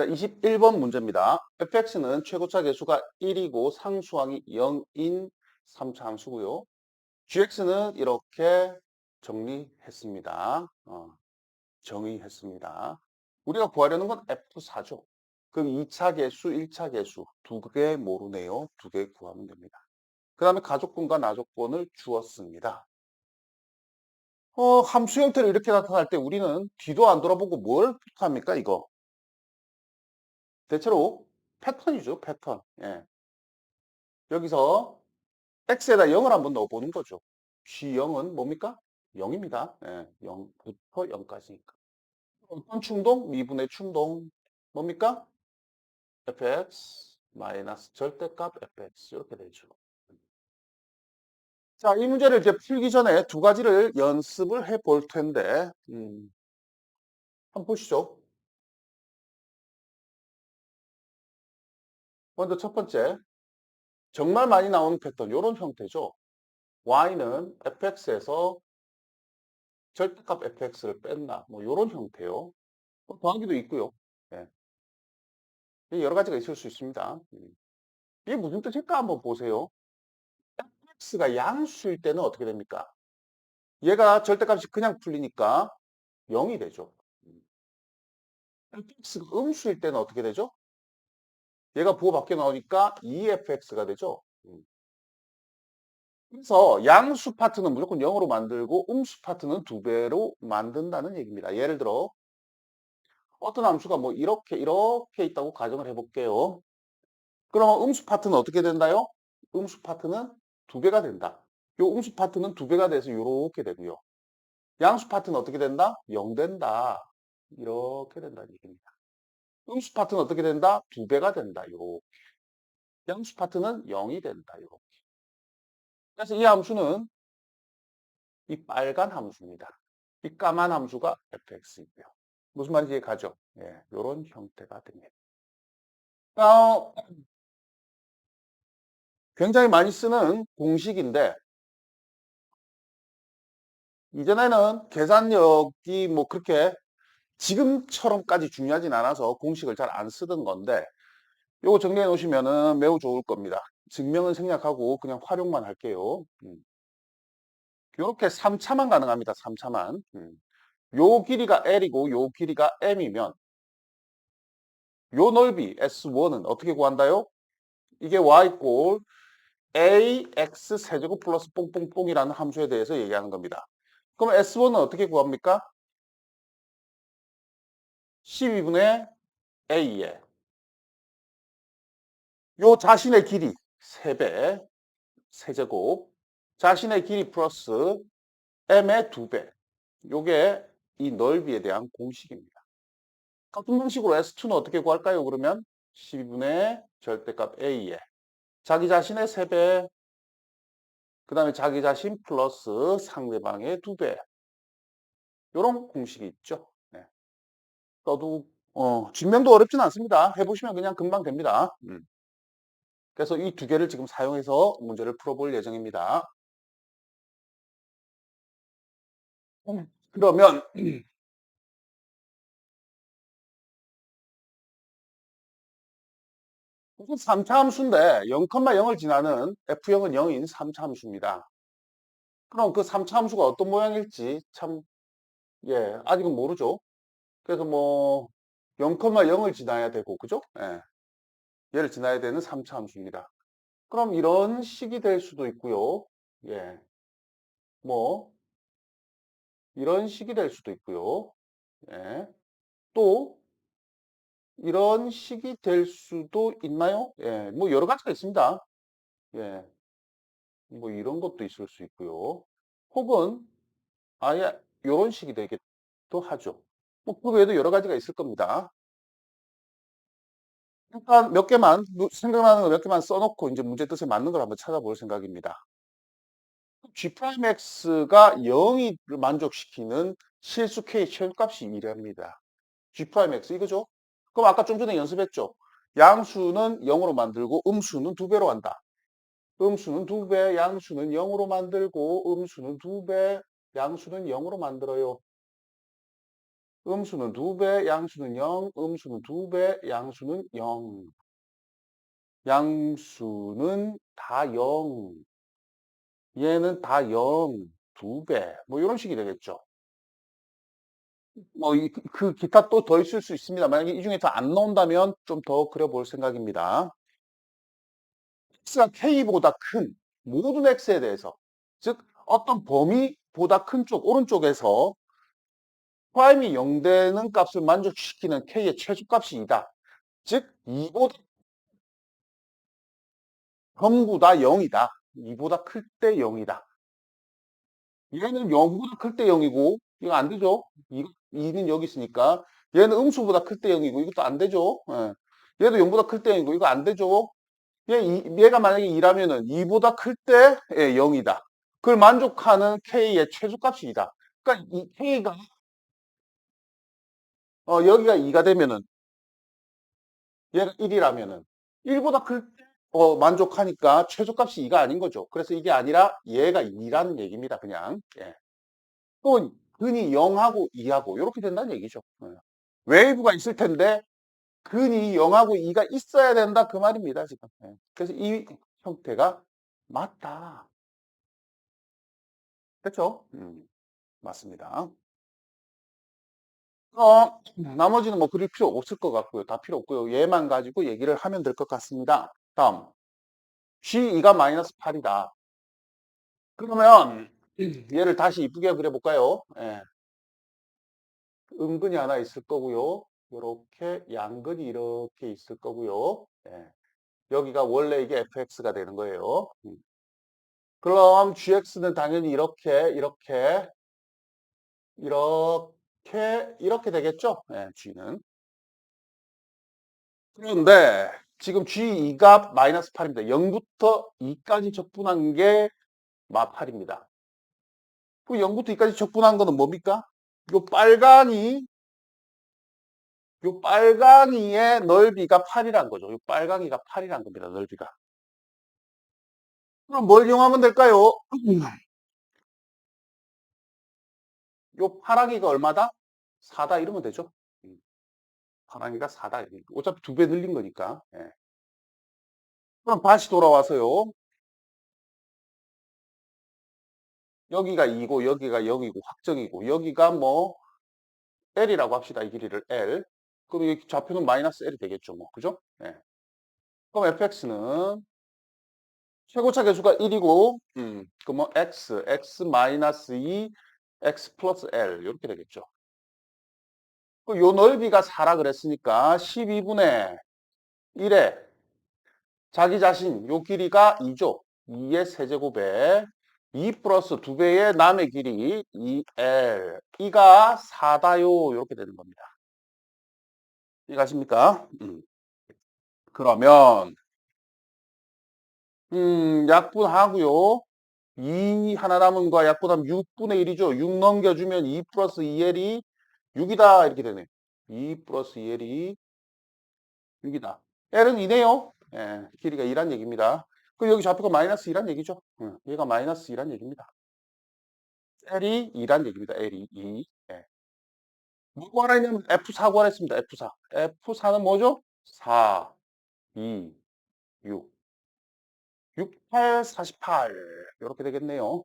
자, 21번 문제입니다. fx는 최고차 계수가 1이고 상수항이 0인 3차 함수고요. gx는 이렇게 정리했습니다. 정의했습니다. 우리가 구하려는 건 F4죠. 그럼 2차 계수, 1차 계수 두 개 모르네요. 두 개 구하면 됩니다. 그 다음에 가족분과 나족분을 주었습니다. 함수 형태로 이렇게 나타날 때 우리는 뒤도 안 돌아보고 뭘 합니까, 이거? 대체로 패턴이죠, 패턴. 예. 여기서 x에다 0을 한번 넣어보는 거죠. g0은 뭡니까? 0입니다. 예, 0부터 0까지니까. 어떤 충동? 미분의 충동. 뭡니까? fx 마이너스 절대값 fx 이렇게 되죠. 자, 이 문제를 이제 풀기 전에 두 가지를 연습을 해 볼 텐데 한번 보시죠. 먼저 첫 번째, 정말 많이 나오는 패턴 이런 형태죠. y는 fx에서 절대값 fx를 뺀다. 뭐 이런 형태요. 더하기도 있고요. 예. 여러 가지가 있을 수 있습니다. 이게 무슨 뜻일까 한번 보세요. fx가 양수일 때는 어떻게 됩니까? 얘가 절대값이 그냥 풀리니까 0이 되죠. fx가 음수일 때는 어떻게 되죠? 얘가 부호 밖에 나오니까 2fx가 되죠. 그래서 양수 파트는 무조건 0으로 만들고 음수 파트는 2배로 만든다는 얘기입니다. 예를 들어 어떤 함수가 뭐 이렇게 있다고 가정을 해볼게요. 그러면 음수 파트는 어떻게 된다요? 음수 파트는 2배가 된다. 요 음수 파트는 2배가 돼서 이렇게 되고요. 양수 파트는 어떻게 된다? 0 된다. 이렇게 된다는 얘기입니다. 음수 파트는 어떻게 된다? 2배가 된다. 요렇게. 양수 파트는 0이 된다. 요렇게. 그래서 이 함수는 이 빨간 함수입니다. 이 까만 함수가 fx이고요. 무슨 말인지 이해가죠? 예, 요런 형태가 됩니다. 어, 굉장히 많이 쓰는 공식인데 이전에는 계산력이 뭐 그렇게 지금처럼까지 중요하진 않아서 공식을 잘 안 쓰던 건데 요거 정리해 놓으시면은 매우 좋을 겁니다. 증명은 생략하고 그냥 활용만 할게요. 요렇게 3차만 가능합니다. 3차만. 요 길이가 L이고 요 길이가 M이면 요 넓이 S1은 어떻게 구한다요? 이게 Y꼴 AX 세제곱 플러스 뽕뽕뽕이라는 함수에 대해서 얘기하는 겁니다. 그럼 S1은 어떻게 구합니까? 12분의 A에 요 자신의 길이 3배 세제곱 자신의 길이 플러스 m의 2배 요게 이 넓이에 대한 공식입니다. 같은 방식으로 S2는 어떻게 구할까요? 그러면 12분의 절대값 A에 자기 자신의 3배 그 다음에 자기 자신 플러스 상대방의 2배 요런 공식이 있죠. 네. 써도 증명도 어렵진 않습니다. 해보시면 그냥 금방 됩니다. 그래서 이 두 개를 지금 사용해서 문제를 풀어볼 예정입니다. 그러면 3차 함수인데 0,0을 지나는 F형은 0인 3차 함수입니다. 그럼 그 3차 함수가 어떤 모양일지 참, 예, 아직은 모르죠. 그래서 뭐 0,0을 지나야 되고, 그죠? 예, 얘를 지나야 되는 3차 함수입니다. 그럼 이런 식이 될 수도 있고요. 예, 뭐 이런 식이 될 수도 있고요. 예, 또 이런 식이 될 수도 있나요? 예, 뭐 여러 가지가 있습니다. 예, 뭐 이런 것도 있을 수 있고요. 혹은 아예 이런 식이 되기도 하죠. 뭐 그 외에도 여러 가지가 있을 겁니다. 일단 몇 개만 생각나는 거 몇 개만 써놓고 이제 문제 뜻에 맞는 걸 한번 찾아볼 생각입니다. G'X가 0을 만족시키는 실수 K 최소값이 이랍니다. G'X 이거죠? 그럼 아까 좀 전에 연습했죠? 양수는 0으로 만들고 음수는 2배로 한다. 음수는 2배, 양수는 0으로 만들고 음수는 2배, 양수는 0으로 만들어요. 음수는 2배, 양수는 0, 음수는 2배, 양수는 0. 양수는 다 0. 얘는 다 0, 2배. 뭐 이런 식이 되겠죠. 뭐, 그 기타 또 더 있을 수 있습니다. 만약에 이 중에서 안 나온다면 좀 더 그려볼 생각입니다. x가 k보다 큰 모든 x에 대해서, 즉 어떤 범위보다 큰 쪽, 오른쪽에서 프라임이 0 되는 값을 만족시키는 k의 최소값이 2다. 즉 2보다 전부 다 0이다. 2보다 클 때 0이다. 얘는 0보다 클 때 0이고 이거 안 되죠. 2는 여기 있으니까 얘는 음수보다 클 때 0이고 이것도 안 되죠. 예. 얘도 0보다 클 때 0이고 이거 안 되죠. 얘가 만약에 2라면은 2보다 클 때 0이다. 그걸 만족하는 k의 최소값이 2다. 그러니까 이 k가 여기가 2가 되면은 얘가 1이라면은 1보다 클 때 만족하니까 최소값이 2가 아닌 거죠. 그래서 이게 아니라 얘가 2라는 얘기입니다. 그냥. 예. 또 근이 0하고 2하고 이렇게 된다는 얘기죠. 예. 웨이브가 있을 텐데 근이 0하고 2가 있어야 된다 그 말입니다. 지금. 예. 그래서 이 형태가 맞다. 그렇죠? 맞습니다. 나머지는 뭐 그릴 필요 없을 것 같고요. 다 필요 없고요. 얘만 가지고 얘기를 하면 될 것 같습니다. 다음. G2가 마이너스 8이다. 그러면 얘를 다시 이쁘게 그려볼까요? 예. 음근이 하나 있을 거고요. 이렇게 양근이 이렇게 있을 거고요. 예. 여기가 원래 이게 fx가 되는 거예요. 그럼 gx는 당연히 이렇게 되겠죠? 예, g는. 그런데 지금 G2가 마이너스 8입니다. 0부터 2까지 적분한 게 8입니다. 그 0부터 2까지 적분한 거는 뭡니까? 요 빨강이의 넓이가 8이란 거죠. 요 빨강이가 8이란 겁니다. 넓이가. 그럼 뭘 이용하면 될까요? 요 파랑이가 얼마다? 4다 이러면 되죠. 파랑이가 4다. 어차피 2배 늘린 거니까. 예. 그럼 다시 돌아와서요. 여기가 2고 여기가 0이고 확정이고 여기가 뭐 L이라고 합시다. 이 길이를 L. 그럼 이 좌표는 마이너스 L이 되겠죠. 뭐. 그죠? 예. 그럼 fx는 최고차 계수가 1이고 그 뭐 x 마이너스 2, x 플러스 L 이렇게 되겠죠. 그 요 넓이가 4라 그랬으니까 12분의 1에 자기 자신 요 길이가 2죠. 2의 세제곱에 2 플러스 2배의 남의 길이 2L. 이가 4다요. 이렇게 되는 겁니다. 이해가십니까? 그러면 약분하고요. 2 하나 남은 거 약분하면 6분의 1이죠. 6 넘겨주면 2 플러스 2L이 6이다. 이렇게 되네. 2 플러스 2L이 6이다. L은 2네요. 예, 길이가 2란 얘기입니다. 그럼 여기 좌표가 마이너스 2란 얘기죠. 얘가 마이너스 2란 얘기입니다. L이 2란 얘기입니다. L이 2. 예. 뭐 구하라 했냐면 F4 구하라 했습니다. F4. F4는 뭐죠? 4, 2, 6. 6, 8, 48. 이렇게 되겠네요.